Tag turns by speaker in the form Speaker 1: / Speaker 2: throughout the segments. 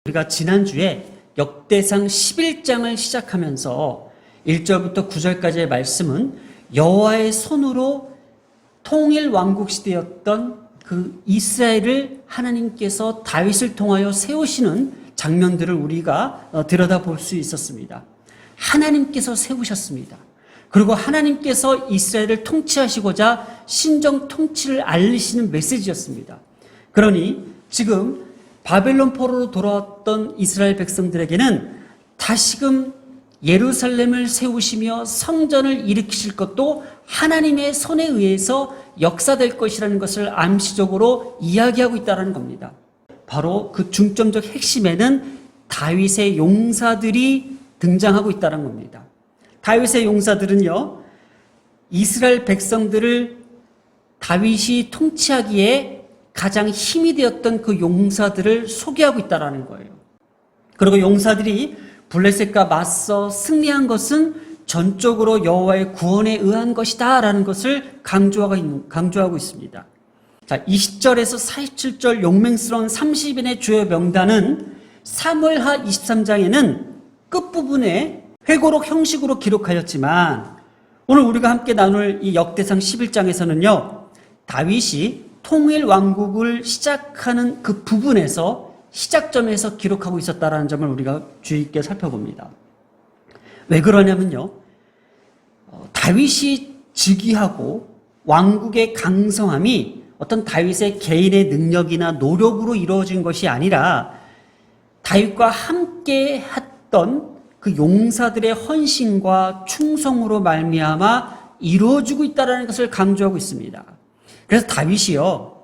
Speaker 1: 우리가 지난주에 역대상 11장을 시작하면서 1절부터 9절까지의 말씀은 여호와의 손으로 통일 왕국 시대였던 그 이스라엘을 하나님께서 다윗을 통하여 세우시는 장면들을 우리가 들여다볼 수 있었습니다. 하나님께서 세우셨습니다. 그리고 하나님께서 이스라엘을 통치하시고자 신정 통치를 알리시는 메시지였습니다. 그러니 지금 바벨론 포로로 돌아왔던 이스라엘 백성들에게는 다시금 예루살렘을 세우시며 성전을 일으키실 것도 하나님의 손에 의해서 역사될 것이라는 것을 암시적으로 이야기하고 있다는 겁니다. 바로 그 중점적 핵심에는 다윗의 용사들이 등장하고 있다는 겁니다. 다윗의 용사들은요, 이스라엘 백성들을 다윗이 통치하기에 가장 힘이 되었던 그 용사들을 소개하고 있다는 거예요. 그리고 용사들이 블레셋과 맞서 승리한 것은 전적으로 여호와의 구원에 의한 것이다 라는 것을 강조하고 있습니다. 자, 20절에서 47절 용맹스러운 30인의 주요 명단은 사무엘하 23장에는 끝부분에 회고록 형식으로 기록하였지만 오늘 우리가 함께 나눌 이 역대상 11장에서는요, 다윗이 통일 왕국을 시작하는 그 부분에서 시작점에서 기록하고 있었다는 점을 우리가 주의 있게 살펴봅니다. 왜 그러냐면요, 다윗이 즉위하고 왕국의 강성함이 어떤 다윗의 개인의 능력이나 노력으로 이루어진 것이 아니라 다윗과 함께 했던 그 용사들의 헌신과 충성으로 말미암아 이루어지고 있다는 것을 강조하고 있습니다. 그래서 다윗이요,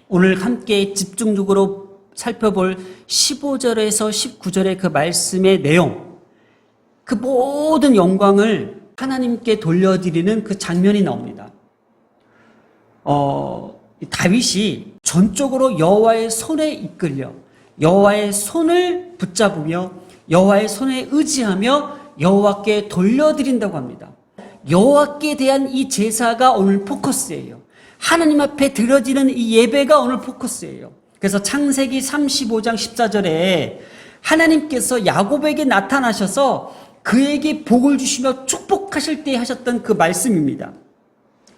Speaker 1: 오늘 함께 집중적으로 살펴볼 15절에서 19절의 그 말씀의 내용, 그 모든 영광을 하나님께 돌려드리는 그 장면이 나옵니다. 다윗이 전적으로 여호와의 손에 이끌려 여호와의 손을 붙잡으며 여호와의 손에 의지하며 여호와께 돌려드린다고 합니다. 여호와께 대한 이 제사가 오늘 포커스예요. 하나님 앞에 드려지는 이 예배가 오늘 포커스예요. 그래서 창세기 35장 14절에 하나님께서 야곱에게 나타나셔서 그에게 복을 주시며 축복하실 때 하셨던 그 말씀입니다.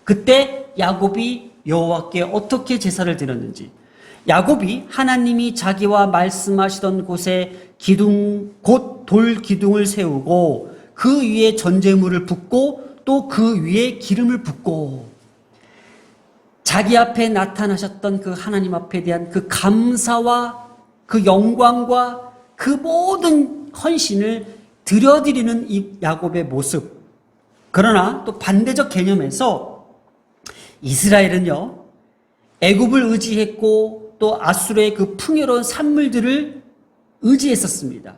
Speaker 1: 그때 야곱이 여호와께 어떻게 제사를 드렸는지, 야곱이 하나님이 자기와 말씀하시던 곳에 기둥, 곧 돌 기둥을 세우고 그 위에 전제물을 붓고 또 그 위에 기름을 붓고 자기 앞에 나타나셨던 그 하나님 앞에 대한 그 감사와 그 영광과 그 모든 헌신을 드려드리는 이 야곱의 모습. 그러나 또 반대적 개념에서 이스라엘은요, 애굽을 의지했고 또 아수르의 그 풍요로운 산물들을 의지했었습니다.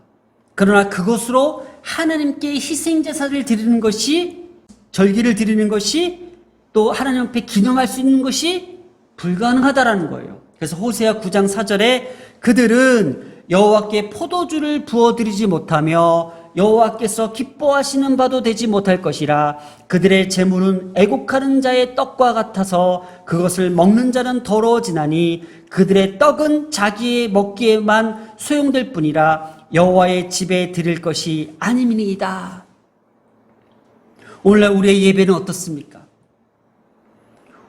Speaker 1: 그러나 그것으로 하나님께 희생제사를 드리는 것이, 절기를 드리는 것이, 또 하나님 앞에 기념할 수 있는 것이 불가능하다라는 거예요. 그래서 호세아 9장 4절에 그들은 여호와께 포도주를 부어드리지 못하며 여호와께서 기뻐하시는 바도 되지 못할 것이라. 그들의 재물은 애곡하는 자의 떡과 같아서 그것을 먹는 자는 더러워지나니 그들의 떡은 자기의 먹기에만 소용될 뿐이라. 여호와의 집에 드릴 것이 아님이니이다. 오늘날 우리의 예배는 어떻습니까?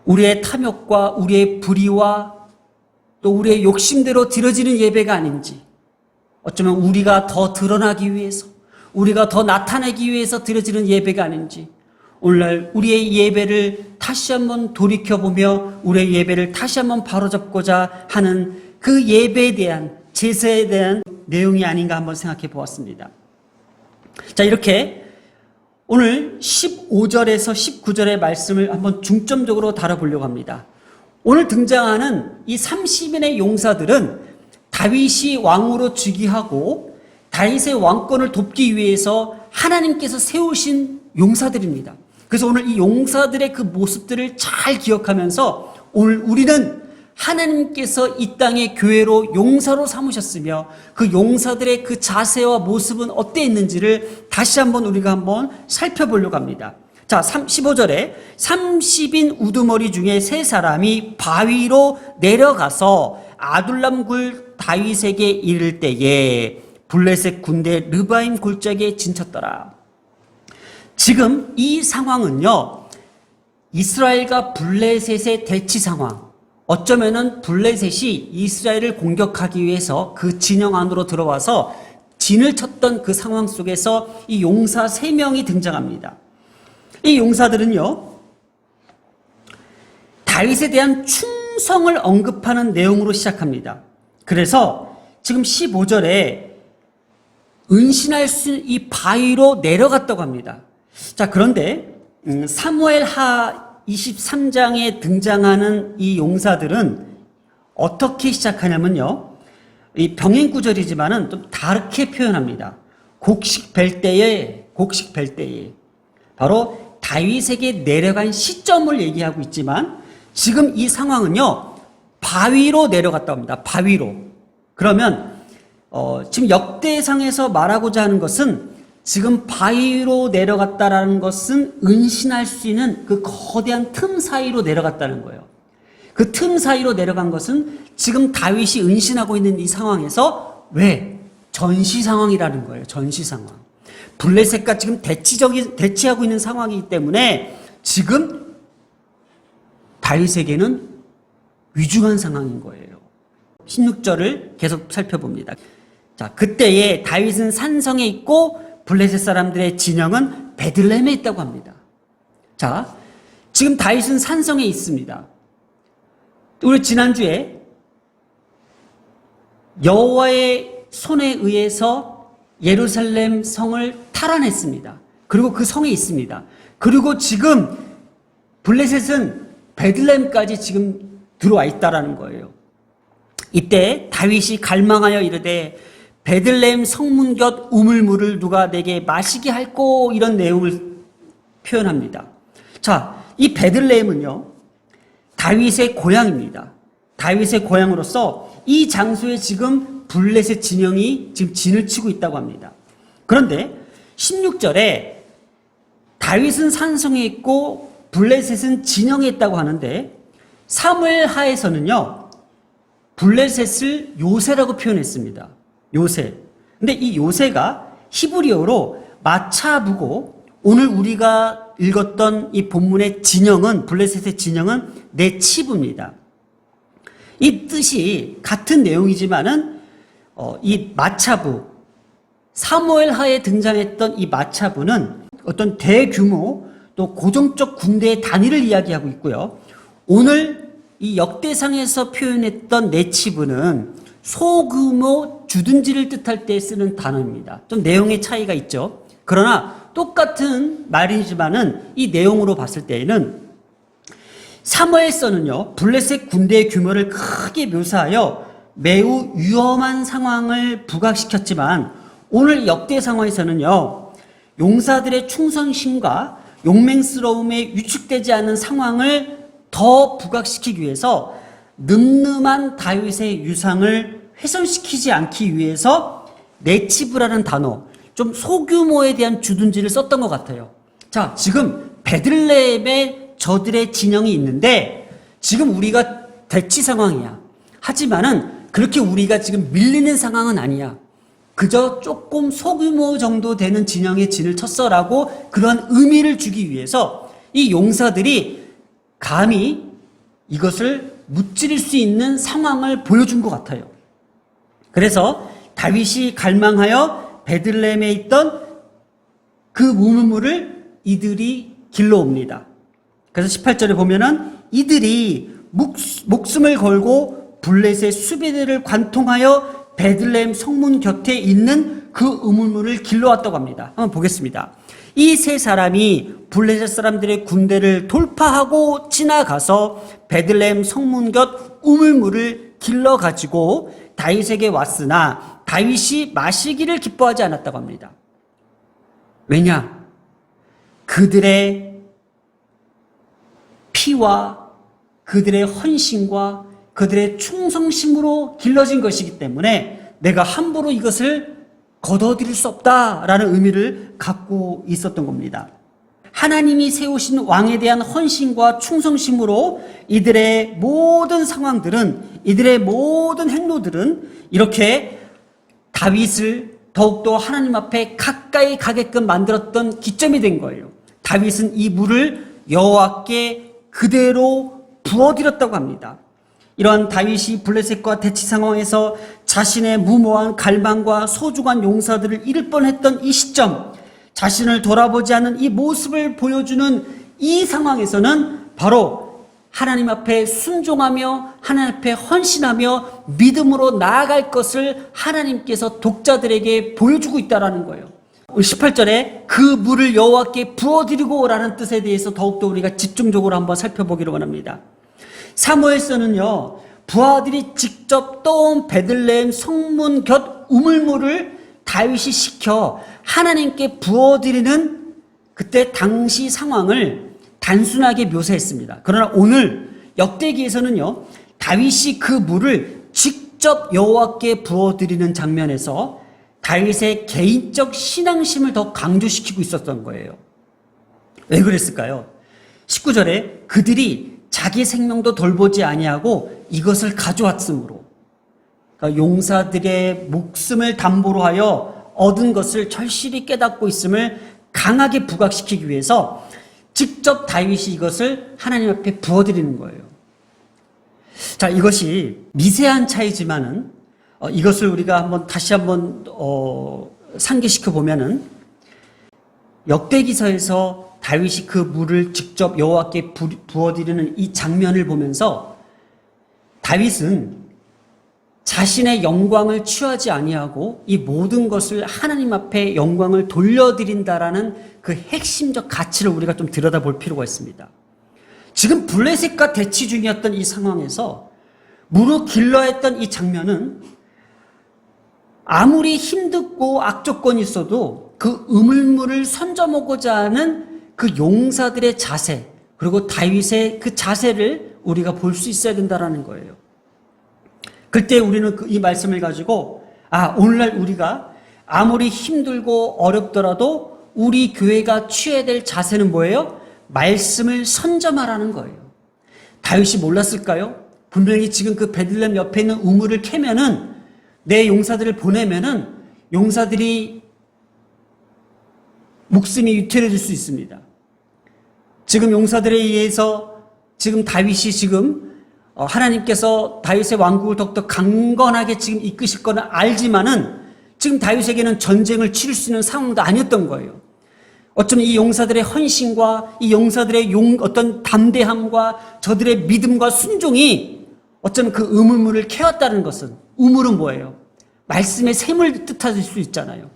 Speaker 1: 우리의 탐욕과 우리의 불의와 또 우리의 욕심대로 드려지는 예배가 아닌지, 어쩌면 우리가 더 드러나기 위해서, 우리가 더 나타내기 위해서 드려지는 예배가 아닌지, 오늘날 우리의 예배를 다시 한번 돌이켜보며 우리의 예배를 다시 한번 바로잡고자 하는 그 예배에 대한, 제사에 대한 내용이 아닌가 한번 생각해 보았습니다. 자, 이렇게 오늘 15절에서 19절의 말씀을 한번 중점적으로 다뤄보려고 합니다. 오늘 등장하는 이 30인의 용사들은 다윗이 왕으로 즉위하고 다윗의 왕권을 돕기 위해서 하나님께서 세우신 용사들입니다. 그래서 오늘 이 용사들의 그 모습들을 잘 기억하면서 오늘 우리는 하나님께서 이 땅의 교회로 용사로 삼으셨으며 그 용사들의 그 자세와 모습은 어땠는지를 다시 한번 우리가 한번 살펴보려고 합니다. 자, 15절에 30인 우두머리 중에 세 사람이 바위로 내려가서 아둘람 굴 다윗에게 이를 때에 블레셋 군대 르바임 골짜기에 진쳤더라. 지금 이 상황은요, 이스라엘과 블레셋의 대치 상황, 어쩌면은 블레셋이 이스라엘을 공격하기 위해서 그 진영 안으로 들어와서 진을 쳤던 그 상황 속에서 이 용사 3명이 등장합니다. 이 용사들은요, 다윗에 대한 충성을 언급하는 내용으로 시작합니다. 그래서 지금 15절에 은신할 수 이 바위로 내려갔다고 합니다. 자, 그런데 사무엘하 23장에 등장하는 이 용사들은 어떻게 시작하냐면요, 이 병행 구절이지만은 좀 다르게 표현합니다. 곡식 벨 때에 바로 다윗에게 내려간 시점을 얘기하고 있지만 지금 이 상황은요, 바위로 내려갔다고 합니다. 바위로. 그러면 지금 역대상에서 말하고자 하는 것은 지금 바위로 내려갔다라는 것은 은신할 수 있는 그 거대한 틈 사이로 내려갔다는 거예요. 그 틈 사이로 내려간 것은 지금 다윗이 은신하고 있는 이 상황에서 왜? 전시 상황이라는 거예요. 전시 상황. 블레셋과 지금 대치하고 있는 상황이기 때문에 지금 다윗에게는 위중한 상황인 거예요. 16절을 계속 살펴봅니다. 자, 그때에 다윗은 산성에 있고 블레셋 사람들의 진영은 베들레헴에 있다고 합니다. 자, 지금 다윗은 산성에 있습니다. 우리 지난주에 여호와의 손에 의해서 예루살렘 성을 탈환했습니다. 그리고 그 성에 있습니다. 그리고 지금 블레셋은 베들레헴까지 지금 들어와 있다라는 거예요. 이때 다윗이 갈망하여 이르되 베들레헴 성문 곁 우물물을 누가 내게 마시게 할꼬, 이런 내용을 표현합니다. 자, 이 베들레헴은요, 다윗의 고향입니다. 다윗의 고향으로서 이 장소에 지금 블레셋 진영이 지금 진을 치고 있다고 합니다. 그런데 16절에 다윗은 산성에 있고 블레셋은 진영에 있다고 하는데 사무엘 하에서는요, 블레셋을 요새라고 표현했습니다. 요새. 근데 이 요새가 히브리어로 마차부고, 오늘 우리가 읽었던 이 본문의 진영은, 블레셋의 진영은 네치브입니다. 이 뜻이 같은 내용이지만은 이 마차부, 사무엘 하에 등장했던 이 마차부는 어떤 대규모 또 고정적 군대의 단위를 이야기하고 있고요. 오늘 이 역대상에서 표현했던 네치브는 소규모 주둔지를 뜻할 때 쓰는 단어입니다. 좀 내용의 차이가 있죠. 그러나 똑같은 말이지만은 이 내용으로 봤을 때에는 사무엘서는요, 블레셋 군대의 규모를 크게 묘사하여 매우 위험한 상황을 부각시켰지만 오늘 역대 상황에서는요, 용사들의 충성심과 용맹스러움에 위축되지 않은 상황을 더 부각시키기 위해서 늠름한 다윗의 유상을 훼손시키지 않기 위해서 네치브라는 단어, 좀 소규모에 대한 주둔지를 썼던 것 같아요. 자, 지금 베들레헴에 저들의 진영이 있는데 지금 우리가 대치 상황이야. 하지만은 그렇게 우리가 지금 밀리는 상황은 아니야. 그저 조금 소규모 정도 되는 진영의 진을 쳤어라고 그런 의미를 주기 위해서 이 용사들이 감히 이것을 무찌를 수 있는 상황을 보여준 것 같아요. 그래서 다윗이 갈망하여 베들레헴에 있던 그 우물물을 이들이 길러옵니다. 그래서 18절에 보면은 이들이 목숨을 걸고 블레셋 수비대를 관통하여 베들레헴 성문 곁에 있는 그 우물물을 길러왔다고 합니다. 한번 보겠습니다. 이 세 사람이 블레셋 사람들의 군대를 돌파하고 지나가서 베들레헴 성문 곁 우물물을 길러 가지고 다윗에게 왔으나 다윗이 마시기를 기뻐하지 않았다고 합니다. 왜냐? 그들의 피와 그들의 헌신과 그들의 충성심으로 길러진 것이기 때문에 내가 함부로 이것을 거둬들일 수 없다라는 의미를 갖고 있었던 겁니다. 하나님이 세우신 왕에 대한 헌신과 충성심으로 이들의 모든 상황들은, 이들의 모든 행로들은 이렇게 다윗을 더욱더 하나님 앞에 가까이 가게끔 만들었던 기점이 된 거예요. 다윗은 이 물을 여호와께 그대로 부어드렸다고 합니다. 이러한 다윗이 블레셋과 대치 상황에서 자신의 무모한 갈망과 소중한 용사들을 잃을 뻔했던 이 시점, 자신을 돌아보지 않은 이 모습을 보여주는 이 상황에서는 바로 하나님 앞에 순종하며 하나님 앞에 헌신하며 믿음으로 나아갈 것을 하나님께서 독자들에게 보여주고 있다는 거예요. 18절에 그 물을 여호와께 부어드리고 라는 뜻에 대해서 더욱더 우리가 집중적으로 한번 살펴보기를 원합니다. 사무엘서는요, 부하들이 직접 떠온 베들레헴 성문 곁 우물물을 다윗이 시켜 하나님께 부어드리는 그때 당시 상황을 단순하게 묘사했습니다. 그러나 오늘 역대기에서는요, 다윗이 그 물을 직접 여호와께 부어드리는 장면에서 다윗의 개인적 신앙심을 더 강조시키고 있었던 거예요. 왜 그랬을까요? 19절에 그들이 자기 생명도 돌보지 아니하고 이것을 가져왔으므로, 그러니까 용사들의 목숨을 담보로 하여 얻은 것을 절실히 깨닫고 있음을 강하게 부각시키기 위해서 직접 다윗이 이것을 하나님 앞에 부어드리는 거예요. 자, 이것이 미세한 차이지만은 이것을 우리가 다시 한번 상기시켜 보면은 역대기서에서 다윗이 그 물을 직접 여호와께 부어드리는 이 장면을 보면서 다윗은 자신의 영광을 취하지 아니하고 이 모든 것을 하나님 앞에 영광을 돌려드린다라는 그 핵심적 가치를 우리가 좀 들여다볼 필요가 있습니다. 지금 블레셋과 대치 중이었던 이 상황에서 무릎 길러 했던 이 장면은 아무리 힘들고 악조건이 있어도 그 우물물을 선져 먹고자 하는 그 용사들의 자세, 그리고 다윗의 그 자세를 우리가 볼 수 있어야 된다는 거예요. 그때 우리는 이 말씀을 가지고 오늘날 우리가 아무리 힘들고 어렵더라도 우리 교회가 취해야 될 자세는 뭐예요? 말씀을 선점하라는 거예요. 다윗이 몰랐을까요? 분명히 지금 그 베들레헴 옆에 있는 우물을 캐면은 내 용사들을 보내면은 용사들이 목숨이 유태해질 수 있습니다. 지금 용사들에 의해서 지금 다윗이 하나님께서 다윗의 왕국을 더욱더 강건하게 지금 이끄실 거는 알지만은 지금 다윗에게는 전쟁을 치를 수 있는 상황도 아니었던 거예요. 어쩌면 이 용사들의 헌신과 이 용사들의 어떤 담대함과 저들의 믿음과 순종이 어쩌면 그 우물물을 캐왔다는 것은, 우물은 뭐예요? 말씀의 샘을 뜻할 수 있잖아요.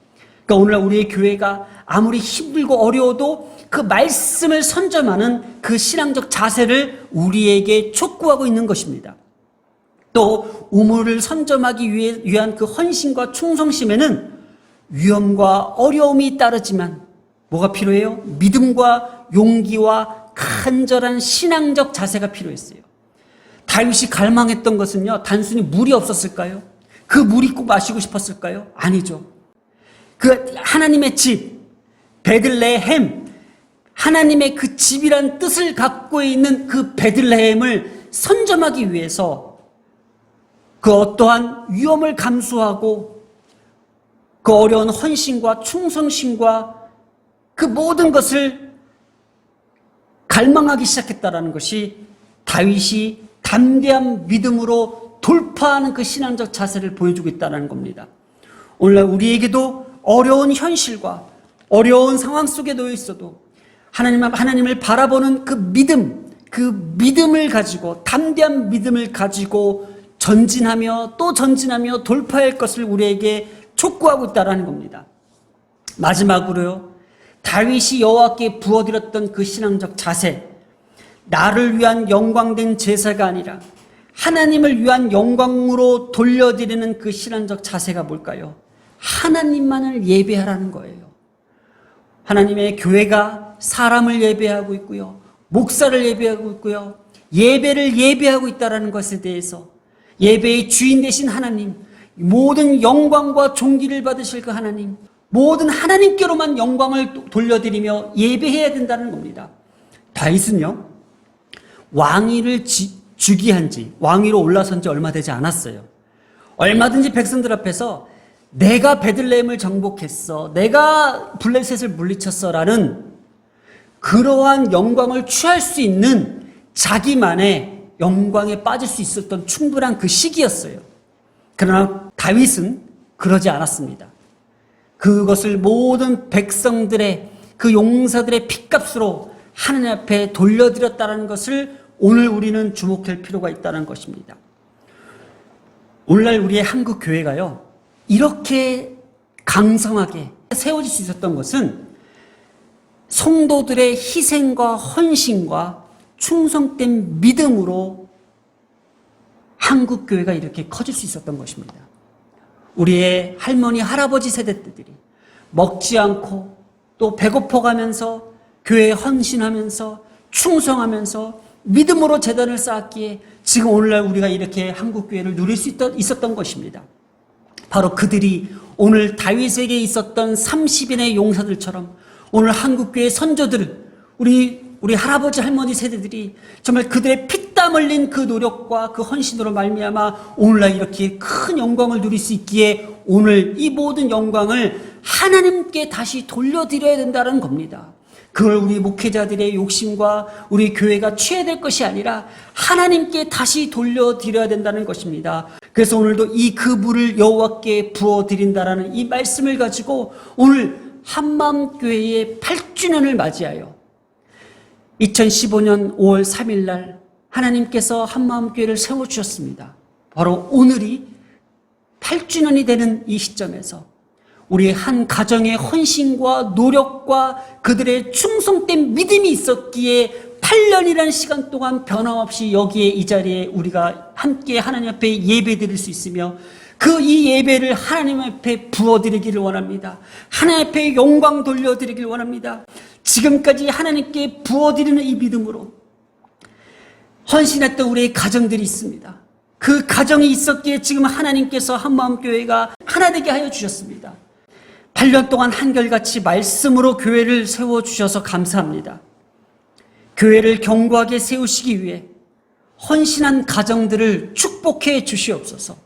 Speaker 1: 그러니까 오늘날 우리의 교회가 아무리 힘들고 어려워도 그 말씀을 선점하는 그 신앙적 자세를 우리에게 촉구하고 있는 것입니다. 또 우물을 선점하기 위한 그 헌신과 충성심에는 위험과 어려움이 따르지만 뭐가 필요해요? 믿음과 용기와 간절한 신앙적 자세가 필요했어요. 다윗이 갈망했던 것은요, 단순히 물이 없었을까요? 그 물이 꼭 마시고 싶었을까요? 아니죠. 그 하나님의 집, 베들레헴, 하나님의 그 집이란 뜻을 갖고 있는 그 베들레헴을 선점하기 위해서 그 어떠한 위험을 감수하고 그 어려운 헌신과 충성심과 그 모든 것을 갈망하기 시작했다는 것이 다윗이 담대한 믿음으로 돌파하는 그 신앙적 자세를 보여주고 있다는 겁니다. 오늘날 우리에게도 어려운 현실과 어려운 상황 속에 놓여 있어도 하나님을 바라보는 그 믿음을 가지고, 담대한 믿음을 가지고 전진하며 또 전진하며 돌파할 것을 우리에게 촉구하고 있다는 겁니다. 마지막으로요, 다윗이 여호와께 부어드렸던 그 신앙적 자세, 나를 위한 영광된 제사가 아니라 하나님을 위한 영광으로 돌려드리는 그 신앙적 자세가 뭘까요? 하나님만을 예배하라는 거예요. 하나님의 교회가 사람을 예배하고 있고요, 목사를 예배하고 있고요, 예배를 예배하고 있다는 것에 대해서 예배의 주인 되신 하나님, 모든 영광과 존귀를 받으실 그 하나님, 모든 하나님께로만 영광을 돌려드리며 예배해야 된다는 겁니다. 다윗은요, 왕위를 주기한 지, 왕위로 올라선 지 얼마 되지 않았어요. 얼마든지 백성들 앞에서 내가 베들레헴을 정복했어, 내가 블레셋을 물리쳤어 라는 그러한 영광을 취할 수 있는 자기만의 영광에 빠질 수 있었던 충분한 그 시기였어요. 그러나 다윗은 그러지 않았습니다. 그것을 모든 백성들의, 그 용사들의 핏값으로 하나님 앞에 돌려드렸다는 것을 오늘 우리는 주목할 필요가 있다는 것입니다. 오늘날 우리의 한국 교회가요, 이렇게 강성하게 세워질 수 있었던 것은 성도들의 희생과 헌신과 충성된 믿음으로 한국 교회가 이렇게 커질 수 있었던 것입니다. 우리의 할머니, 할아버지 세대들이 먹지 않고 또 배고파가면서 교회에 헌신하면서 충성하면서 믿음으로 재단을 쌓았기에 지금 오늘날 우리가 이렇게 한국 교회를 누릴 수 있었던 것입니다. 바로 그들이 오늘 다윗에게 있었던 30인의 용사들처럼 오늘 한국 교회 선조들을, 우리 할아버지 할머니 세대들이 정말 그들의 피땀 흘린 그 노력과 그 헌신으로 말미암아 오늘날 이렇게 큰 영광을 누릴 수 있기에 오늘 이 모든 영광을 하나님께 다시 돌려드려야 된다는 겁니다. 그걸 우리 목회자들의 욕심과 우리 교회가 취해야 될 것이 아니라 하나님께 다시 돌려드려야 된다는 것입니다. 그래서 오늘도 이 그물을 여호와께 부어드린다라는 이 말씀을 가지고 오늘 한마음교회의 8주년을 맞이하여 2015년 5월 3일 날 하나님께서 한마음교회를 세워주셨습니다. 바로 오늘이 8주년이 되는 이 시점에서 우리 한 가정의 헌신과 노력과 그들의 충성된 믿음이 있었기에 8년이라는 시간 동안 변함없이 여기에 이 자리에 우리가 함께 하나님 앞에 예배 드릴 수 있으며 그 이 예배를 하나님 앞에 부어드리기를 원합니다. 하나님 앞에 영광 돌려드리기를 원합니다. 지금까지 하나님께 부어드리는 이 믿음으로 헌신했던 우리의 가정들이 있습니다. 그 가정이 있었기에 지금 하나님께서 한마음교회가 하나 되게 하여 주셨습니다. 8년 동안 한결같이 말씀으로 교회를 세워주셔서 감사합니다. 교회를 견고하게 세우시기 위해 헌신한 가정들을 축복해 주시옵소서.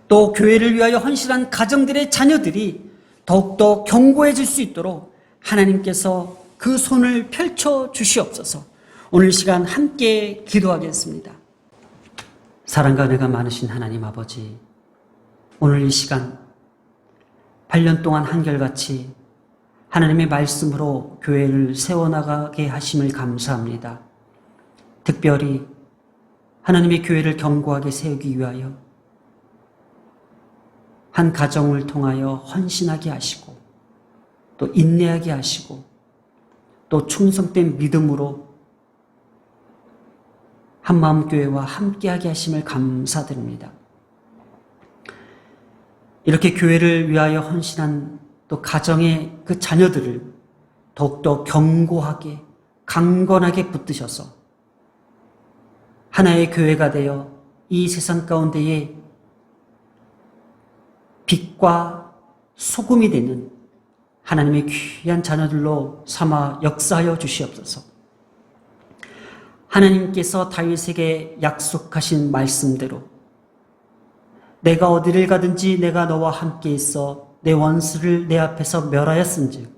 Speaker 1: 또 교회를 위하여 헌신한 가정들의 자녀들이 더욱더 견고해질 수 있도록 하나님께서 그 손을 펼쳐 주시옵소서. 오늘 시간 함께 기도하겠습니다. 사랑과 은혜가 많으신 하나님 아버지, 오늘 이 시간 8년 동안 한결같이 하나님의 말씀으로 교회를 세워나가게 하심을 감사합니다. 특별히 하나님의 교회를 견고하게 세우기 위하여 한 가정을 통하여 헌신하게 하시고 또 인내하게 하시고 또 충성된 믿음으로 한마음교회와 함께하게 하심을 감사드립니다. 이렇게 교회를 위하여 헌신한 또 가정의 그 자녀들을 더욱더 견고하게 강건하게 붙드셔서 하나의 교회가 되어 이 세상 가운데에 빛과 소금이 되는 하나님의 귀한 자녀들로 삼아 역사하여 주시옵소서. 하나님께서 다윗에게 약속하신 말씀대로 내가 어디를 가든지 내가 너와 함께 있어 내 원수를 내 앞에서 멸하였은즉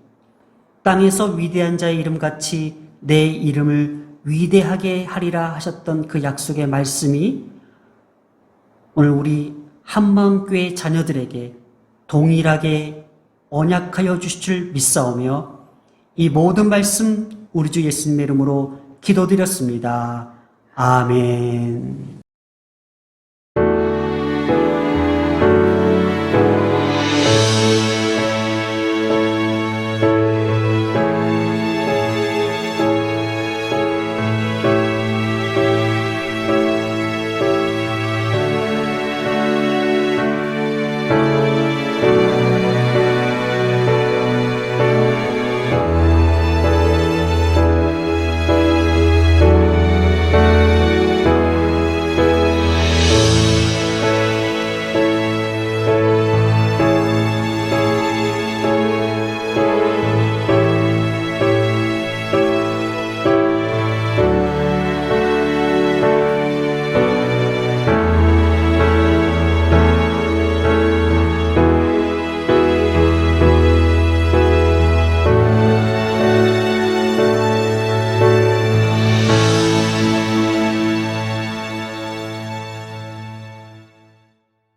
Speaker 1: 땅에서 위대한 자의 이름같이 내 이름을 위대하게 하리라 하셨던 그 약속의 말씀이 오늘 우리 한마음교회 자녀들에게 동일하게 언약하여 주실 줄 믿사오며 이 모든 말씀 우리 주 예수님의 이름으로 기도드렸습니다. 아멘.